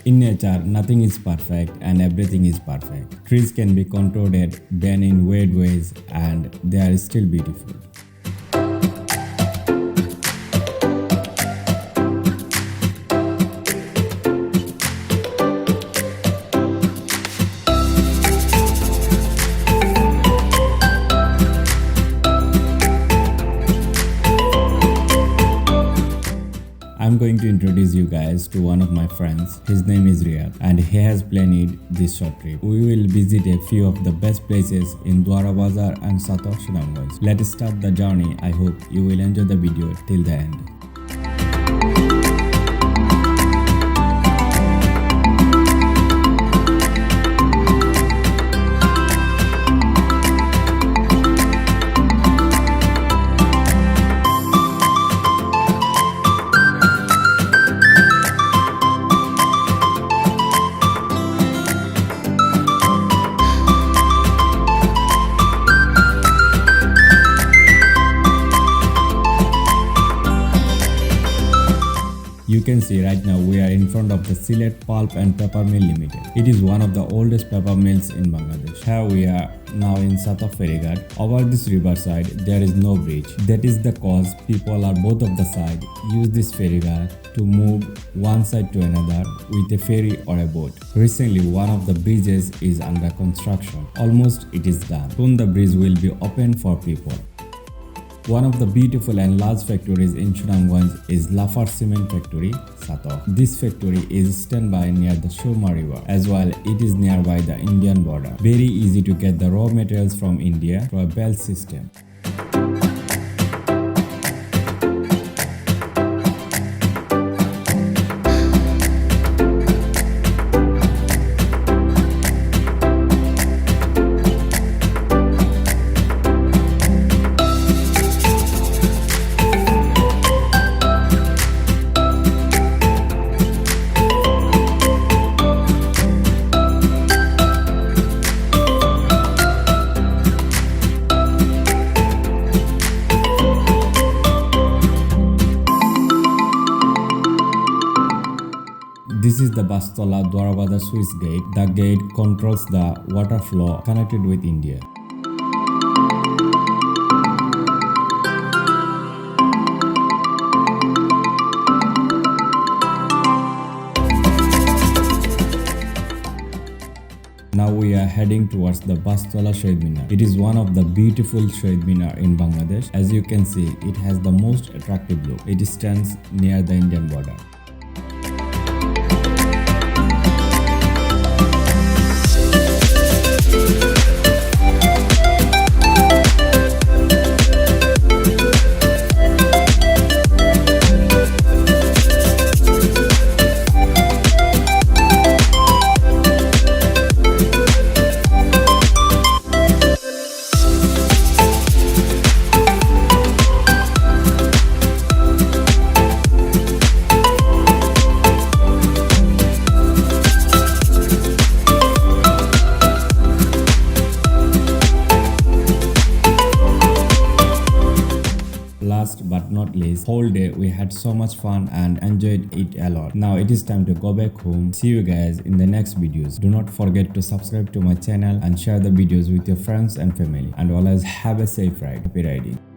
In nature, nothing is perfect and everything is perfect. Trees can be contorted, bent in weird ways, and they are still beautiful. I'm going to introduce you guys to one of my friends. His name is Riad and he has planned this short trip. We will visit a few of the best places in Dowara Bazar and Chatok, Sunamgonj. Let's start the journey. I hope you will enjoy the video till the end. You can see right now we are in front of the Sylhet Pulp and Paper Mill Limited. It is one of the oldest paper mills in Bangladesh. Here we are now in Chatok ferryguard. Over this riverside there is no bridge. That is the cause people on both of the sides use this ferryguard to move one side to another with a ferry or a boat. Recently one of the bridges is under construction. Almost it is done. Soon the bridge will be open for people. One of the beautiful and large factories in Sunamgonj is Lafarge Cement Factory, Chatok. This factory is standby near the Surma River. As well, it is nearby the Indian border. Very easy to get the raw materials from India through a belt system. This is the Bastola Dowara Bazar Swiss gate. The gate controls the water flow connected with India. Now we are heading towards the Bastola shahid minar. It is one of the beautiful shahid minar in Bangladesh. As you can see, it has the most attractive look. It stands near the Indian border. Last but not least, whole day we had so much fun and enjoyed it a lot. Now it is time to go back home. See you guys in the next videos. Do not forget to subscribe to my channel and share the videos with your friends and family. And always have a safe ride. Happy riding.